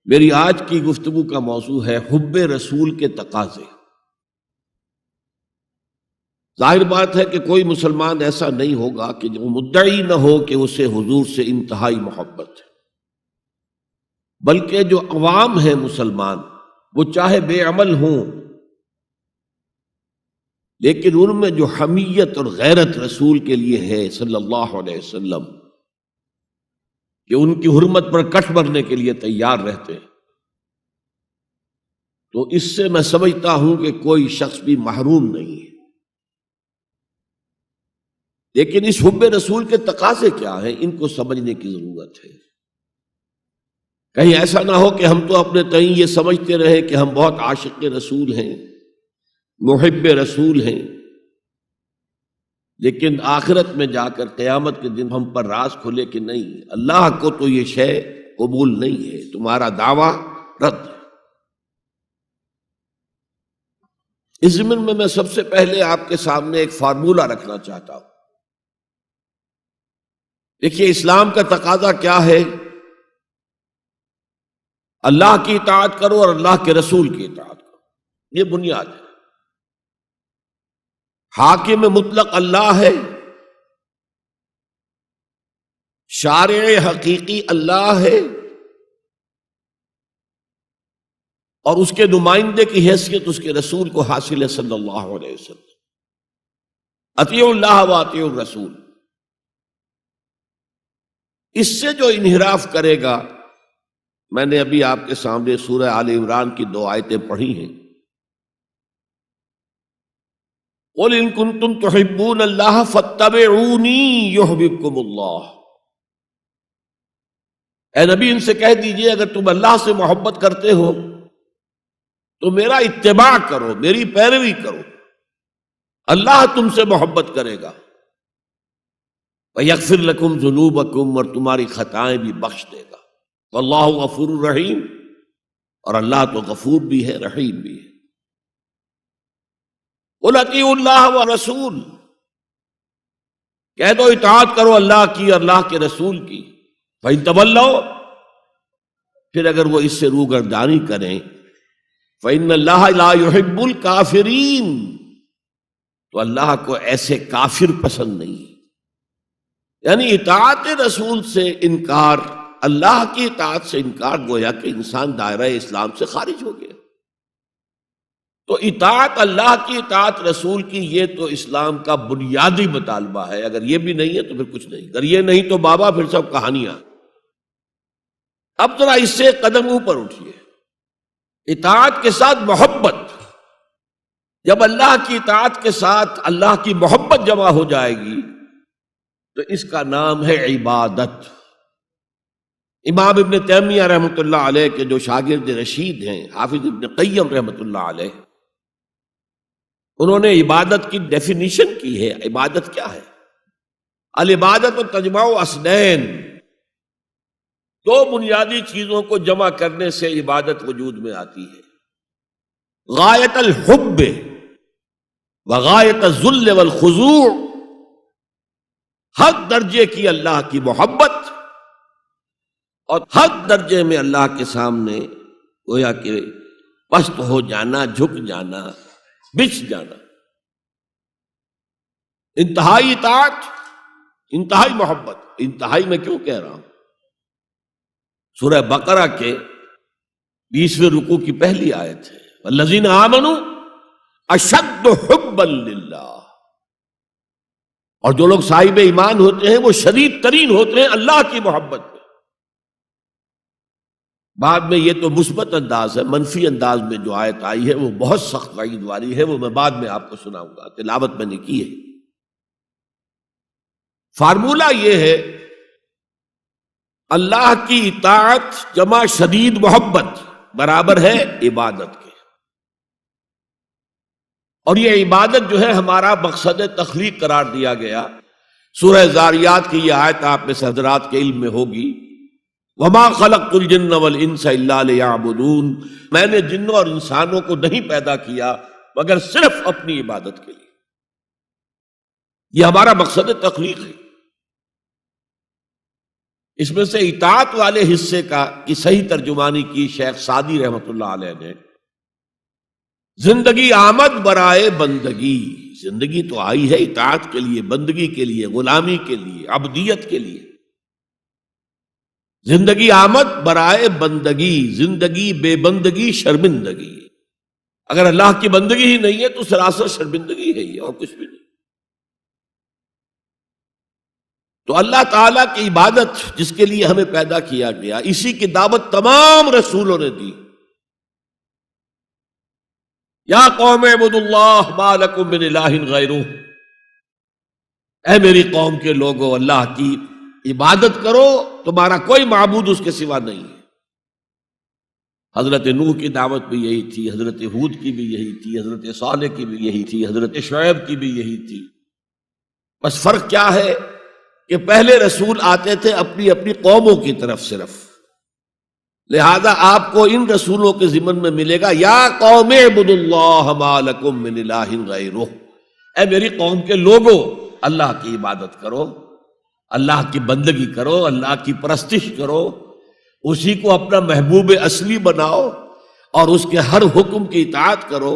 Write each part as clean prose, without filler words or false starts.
میری آج کی گفتگو کا موضوع ہے حب رسول کے تقاضے۔ ظاہر بات ہے کہ کوئی مسلمان ایسا نہیں ہوگا کہ جو مدعی نہ ہو کہ اسے حضور سے انتہائی محبت ہے، بلکہ جو عوام ہیں مسلمان، وہ چاہے بے عمل ہوں لیکن ان میں جو حمیت اور غیرت رسول کے لیے ہے صلی اللہ علیہ وسلم، کہ ان کی حرمت پر کٹ مرنے کے لیے تیار رہتے ہیں، تو اس سے میں سمجھتا ہوں کہ کوئی شخص بھی محروم نہیں ہے۔ لیکن اس حب رسول کے تقاضے کیا ہیں، ان کو سمجھنے کی ضرورت ہے۔ کہیں ایسا نہ ہو کہ ہم تو اپنے تئیں یہ سمجھتے رہے کہ ہم بہت عاشق رسول ہیں، محب رسول ہیں، لیکن آخرت میں جا کر قیامت کے دن ہم پر راز کھلے کہ نہیں، اللہ کو تو یہ شے قبول نہیں ہے، تمہارا دعویٰ رد ہے۔ اس ضمن میں سب سے پہلے آپ کے سامنے ایک فارمولہ رکھنا چاہتا ہوں۔ دیکھیے، اسلام کا تقاضا کیا ہے؟ اللہ کی اطاعت کرو اور اللہ کے رسول کی اطاعت کرو، یہ بنیاد ہے۔ حاکم مطلق اللہ ہے، شارع حقیقی اللہ ہے، اور اس کے نمائندے کی حیثیت اس کے رسول کو حاصل ہے صلی اللہ علیہ وسلم۔ اطیعوا اللہ و اطیعوا الرسول۔ اس سے جو انحراف کرے گا، میں نے ابھی آپ کے سامنے سورہ آل عمران کی 2 آیتیں پڑھی ہیں۔ قُلْ إِن كُنتُمْ تُحِبُّونَ اللَّهَ فَاتَّبِعُونِي يُحْبِبْكُمُ اللَّهُ۔ اے نبی، ان سے کہہ دیجئے اگر تم اللہ سے محبت کرتے ہو تو میرا اتباع کرو، میری پیروی کرو، اللہ تم سے محبت کرے گا۔ وَيَغْفِرْ لَكُمْ ذُنُوبَكُمْ، اور تمہاری خطائیں بھی بخش دے گا۔ وَاللَّهُ غَفُورٌ رَحِيمٌ، اور اللہ تو غفور بھی ہے، رحیم بھی ہے۔ قُلْ اطیعوا اللہ وَالرَّسُولَ، کہہ دو اطاعت کرو اللہ کی اور اللہ کے رسول کی۔ فَإِن تَوَلَّوْا، پھر اگر وہ اس سے روگردانی کریں، فَإِنَّ اللَّهَ لَا يُحِبُّ الْكَافِرِينَ، تو اللہ کو ایسے کافر پسند نہیں۔ یعنی اطاعت رسول سے انکار، اللہ کی اطاعت سے انکار، گویا کہ انسان دائرہ اسلام سے خارج ہو گیا۔ تو اطاعت اللہ کی، اطاعت رسول کی، یہ تو اسلام کا بنیادی مطالبہ ہے۔ اگر یہ بھی نہیں ہے تو پھر کچھ نہیں، اگر یہ نہیں تو بابا پھر سب کہانیاں۔ اب ذرا اس سے قدم اوپر اٹھیے، اطاعت کے ساتھ محبت۔ جب اللہ کی اطاعت کے ساتھ اللہ کی محبت جمع ہو جائے گی تو اس کا نام ہے عبادت۔ امام ابن تیمیہ رحمۃ اللہ علیہ کے جو شاگرد رشید ہیں، حافظ ابن قیم رحمۃ اللہ علیہ، انہوں نے عبادت کی ڈیفینیشن کی ہے۔ عبادت کیا ہے؟ العبادت تجمع اصلین، 2 بنیادی چیزوں کو جمع کرنے سے عبادت وجود میں آتی ہے: غایت الحب وغایت الذل والخضوع، حد درجے کی اللہ کی محبت اور حد درجے میں اللہ کے سامنے گویا کہ پست ہو جانا، جھک جانا، بچھ جانا۔ انتہائی اطاعت، انتہائی محبت۔ انتہائی میں کیوں کہہ رہا ہوں؟ سورہ بقرہ کے 20ویں رکوع کی پہلی آیت ہے، والذین آمنوا اشد حبا للہ، اور جو لوگ صاحب ایمان ہوتے ہیں وہ شدید ترین ہوتے ہیں اللہ کی محبت میں۔ بعد میں یہ تو مثبت انداز ہے، منفی انداز میں جو آیت آئی ہے وہ بہت سخت وعید والی ہے، وہ میں بعد میں آپ کو سناؤں گا، تلاوت میں نے کی ہے۔ فارمولہ یہ ہے، اللہ کی اطاعت جمع شدید محبت برابر ہے عبادت کے۔ اور یہ عبادت جو ہے ہمارا مقصد تخلیق قرار دیا گیا۔ سورہ زاریات کی یہ آیت آپ میں سے حضرات کے علم میں ہوگی، وَمَا خَلَقْتُ الْجِنَّ وَالْإِنسَ إِلَّا لِيَعْبُدُونَ، میں نے جنوں اور انسانوں کو نہیں پیدا کیا مگر صرف اپنی عبادت کے لیے۔ یہ ہمارا مقصد تخلیق ہے۔ اس میں سے اطاعت والے حصے کی صحیح ترجمانی کی شیخ سعدی رحمۃ اللہ علیہ نے، زندگی آمد برائے بندگی، زندگی تو آئی ہے اطاعت کے لیے، بندگی کے لیے، غلامی کے لیے، عبدیت کے لیے۔ زندگی آمد برائے بندگی، زندگی بے بندگی شرمندگی۔ اگر اللہ کی بندگی ہی نہیں ہے تو سراسر شرمندگی ہے یہ، اور کچھ بھی نہیں۔ تو اللہ تعالیٰ کی عبادت جس کے لیے ہمیں پیدا کیا گیا، اسی کی دعوت تمام رسولوں نے دی۔ یا قوم اعبدوا اللہ ما لکم من الہ غیرہ، اے میری قوم کے لوگوں، اللہ کی عبادت کرو، تمہارا کوئی معبود اس کے سوا نہیں ہے۔ حضرت نوح کی دعوت بھی یہی تھی، حضرت ہود کی بھی یہی تھی، حضرت صالح کی بھی یہی تھی، حضرت شعیب کی بھی یہی تھی۔ بس فرق کیا ہے کہ پہلے رسول آتے تھے اپنی اپنی قوموں کی طرف صرف، لہذا آپ کو ان رسولوں کے ضمن میں ملے گا یا قوم اعبدوا اللہ ما لکم من الہ غیرہ، اے میری قوم کے لوگوں، اللہ کی عبادت کرو، اللہ کی بندگی کرو، اللہ کی پرستش کرو، اسی کو اپنا محبوب اصلی بناؤ اور اس کے ہر حکم کی اطاعت کرو۔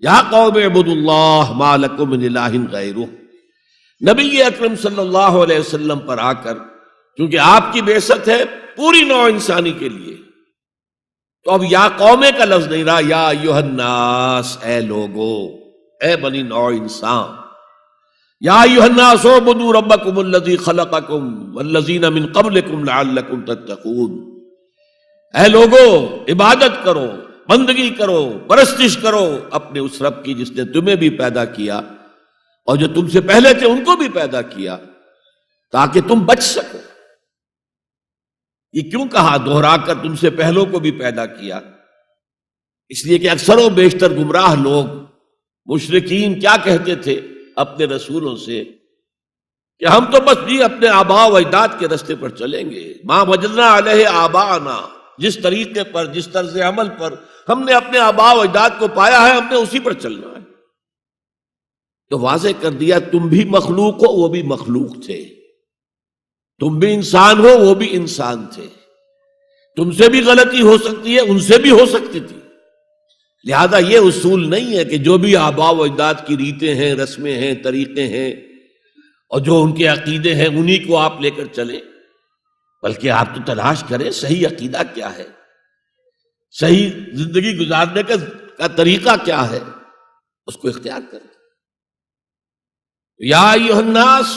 یا قوم اعبدوا اللہ ما لکم من الہ غیرہ۔ نبی اکرم صلی اللہ علیہ وسلم پر آ کر، کیونکہ آپ کی بعثت ہے پوری نوع انسانی کے لیے، تو اب یا قومے کا لفظ نہیں رہا، یا ایھا الناس، اے لوگو، اے بنی نوع انسان۔ یا ایھا الناس اعبدوا ربکم الذی خلقکم والذین من قبلکم لعلکم تتقون، اے لوگو عبادت کرو، بندگی کرو، پرستش کرو اپنے اس رب کی جس نے تمہیں بھی پیدا کیا اور جو تم سے پہلے تھے ان کو بھی پیدا کیا، تاکہ تم بچ سکو۔ یہ کیوں کہا دوہرا کر تم سے پہلوں کو بھی پیدا کیا؟ اس لیے کہ اکثر و بیشتر گمراہ لوگ، مشرکین کیا کہتے تھے اپنے رسولوں سے کہ ہم تو بس جی اپنے آباء و اجداد کے رستے پر چلیں گے، ما وجدنا علیہ آباءنا، جس طریقے پر، جس طرز عمل پر ہم نے اپنے آباء و اجداد کو پایا ہے، ہم نے اسی پر چلنا ہے۔ تو واضح کر دیا تم بھی مخلوق ہو، وہ بھی مخلوق تھے، تم بھی انسان ہو، وہ بھی انسان تھے، تم سے بھی غلطی ہو سکتی ہے، ان سے بھی ہو سکتی تھی۔ لہذا یہ اصول نہیں ہے کہ جو بھی آباء و اجداد کی ریتیں ہیں، رسمیں ہیں، طریقے ہیں اور جو ان کے عقیدے ہیں انہی کو آپ لے کر چلیں، بلکہ آپ تو تلاش کریں صحیح عقیدہ کیا ہے، صحیح زندگی گزارنے کا طریقہ کیا ہے، اس کو اختیار کریں۔ یا ایھا الناس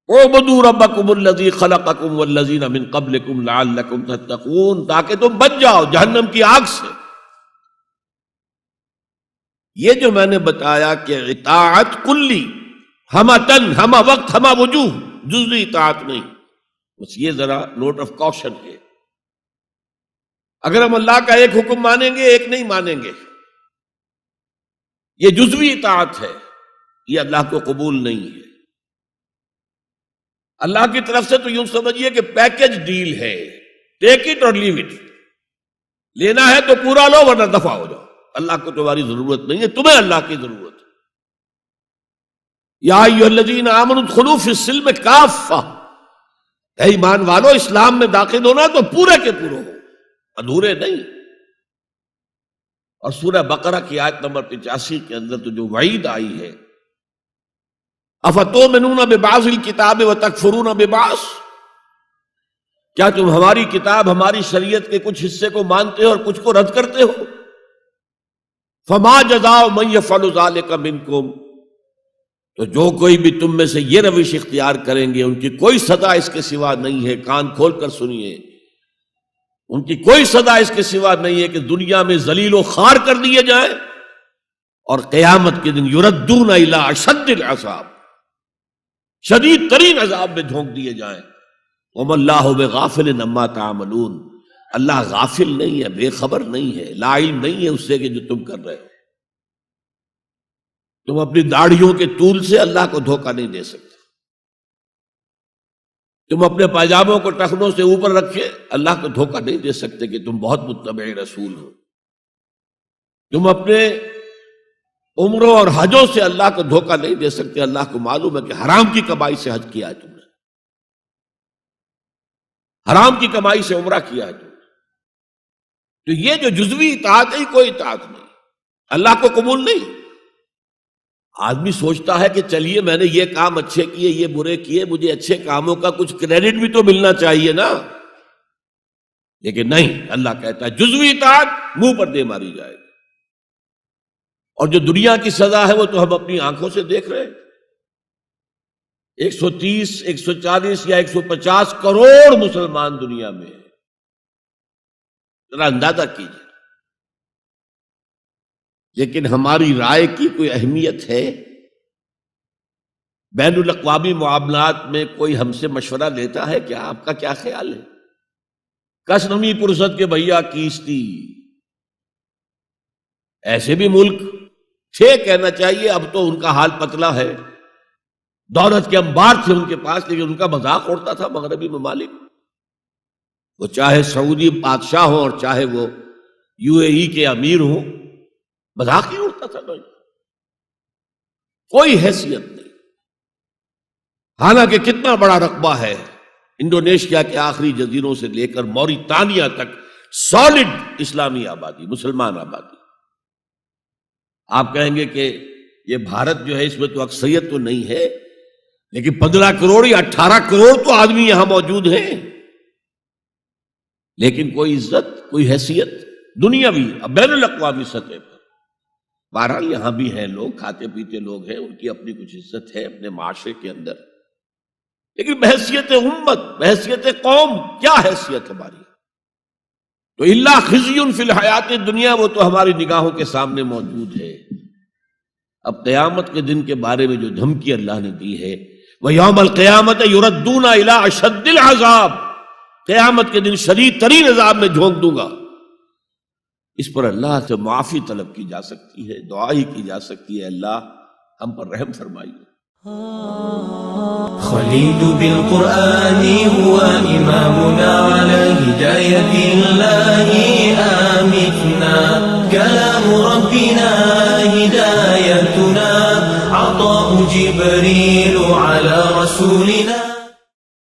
اعبدوا ربکم الذی خلقکم والذین من قبلکم لعلکم تتقون، تاکہ تم بچ جاؤ جہنم کی آگ سے۔ یہ جو میں نے بتایا کہ اطاعت کلی، ہمہ تن، ہمہ وقت، ہمہ وجوہ، جزوی اطاعت نہیں، بس یہ ذرا نوٹ آف کوشن ہے۔ اگر ہم اللہ کا ایک حکم مانیں گے، ایک نہیں مانیں گے، یہ جزوی اطاعت ہے، یہ اللہ کو قبول نہیں ہے۔ اللہ کی طرف سے تو یوں سمجھیے کہ پیکج ڈیل ہے، ٹیک اٹ اور لیو اٹ، لینا ہے تو پورا لو ورنہ دفع ہو جاؤ، اللہ کو تمہاری ضرورت نہیں ہے، تمہیں اللہ کی ضرورت ہے۔ یا ایھا الذین آمنوا ادخلوا فی السلم کافہ، اے ایمان والو اسلام میں داخل ہونا تو پورے کے پورے ہو، ادھورے نہیں۔ اور سورہ بقرہ کی آیت نمبر 85 کے اندر تو جو وعید آئی ہے، افتؤمنون ببعض الکتاب وتکفرون ببعض، کیا تم ہماری کتاب، ہماری شریعت کے کچھ حصے کو مانتے ہو اور کچھ کو رد کرتے ہو؟ فما جزاء من یفعل ذلک منکم، تو جو کوئی بھی تم میں سے یہ روش اختیار کریں گے ان کی کوئی سزا اس کے سوا نہیں ہے، کان کھول کر سنیے، ان کی کوئی سزا اس کے سوا نہیں ہے کہ دنیا میں ذلیل و خوار کر دیے جائیں اور قیامت کے دن یردون الی اشد العذاب، شدید ترین عذاب میں جھونک دیے جائیں۔ وما اللہ بغافل عما تعملون، اللہ غافل نہیں ہے، بے خبر نہیں ہے، لا علم نہیں ہے اس سے کہ جو تم کر رہے ہو۔ تم اپنی داڑھیوں کے طول سے اللہ کو دھوکہ نہیں دے سکتے، تم اپنے پائجاموں کو ٹخنوں سے اوپر رکھے اللہ کو دھوکہ نہیں دے سکتے کہ تم بہت متبع رسول ہو، تم اپنے عمروں اور حجوں سے اللہ کو دھوکہ نہیں دے سکتے، اللہ کو معلوم ہے کہ حرام کی کمائی سے حج کیا ہے تم نے۔ حرام کی کمائی سے عمرہ کیا ہے تو یہ جو جزوی اطاعت ہے کوئی اطاعت نہیں، اللہ کو قبول نہیں۔ آدمی سوچتا ہے کہ چلیے میں نے یہ کام اچھے کیے، یہ برے کیے، مجھے اچھے کاموں کا کچھ کریڈٹ بھی تو ملنا چاہیے نا، لیکن نہیں، اللہ کہتا ہے جزوی اطاعت منہ پر دے ماری جائے گی۔ اور جو دنیا کی سزا ہے وہ تو ہم اپنی آنکھوں سے دیکھ رہے ہیں، 130 140 یا 150 کروڑ مسلمان دنیا میں ہیں، ذرا اندازہ کیجیے۔ لیکن ہماری رائے کی کوئی اہمیت ہے؟ بین الاقوامی معاملات میں کوئی ہم سے مشورہ لیتا ہے کیا؟ آپ کا کیا خیال ہے؟ کس نمی پرست کے بھیا کیستی، ایسے بھی ملک تھے کہنا چاہیے، اب تو ان کا حال پتلا ہے، دولت کے انبار تھے ان کے پاس، لیکن ان کا مذاق اڑتا تھا مغربی ممالک، وہ چاہے سعودی بادشاہ ہوں اور چاہے وہ UAE کے امیر ہوں، مذاق ہی اڑتا تھا، کوئی حیثیت نہیں۔ حالانکہ کتنا بڑا رقبہ ہے انڈونیشیا کے آخری جزیروں سے لے کر موریتانیہ تک، سالڈ اسلامی آبادی، مسلمان آبادی۔ آپ کہیں گے کہ یہ بھارت جو ہے اس میں تو اکثریت تو نہیں ہے، لیکن 15 کروڑ یا 18 کروڑ تو آدمی یہاں موجود ہیں، لیکن کوئی عزت، کوئی حیثیت دنیاوی بین الاقوامی سطح پر۔ بہرحال یہاں بھی ہیں لوگ، کھاتے پیتے لوگ ہیں، ان کی اپنی کچھ عزت ہے اپنے معاشرے کے اندر، لیکن بحیثیت امت، بحیثیت قوم کیا حیثیت ہماری؟ تو الا خزی فی الحیات الدنیا، وہ تو ہماری نگاہوں کے سامنے موجود ہے۔ اب قیامت کے دن کے بارے میں جو دھمکی اللہ نے دی ہے، وَيَوْمَ الْقِيَامَةِ يُرَدُّونَ إِلَىٰ أَشَدِّ الْعَذَابِ، قیامت کے دن شدید ترین عذاب میں جھونک دوں گا۔ اس پر اللہ سے معافی طلب کی جا سکتی ہے، دعا ہی کی جا سکتی ہے، اللہ ہم پر رحم فرمائیے۔ خليل بالقرآن هو إمامنا على هداية الله آمتنا، كلام ربنا هدايتنا، عطاء جبريل على رسول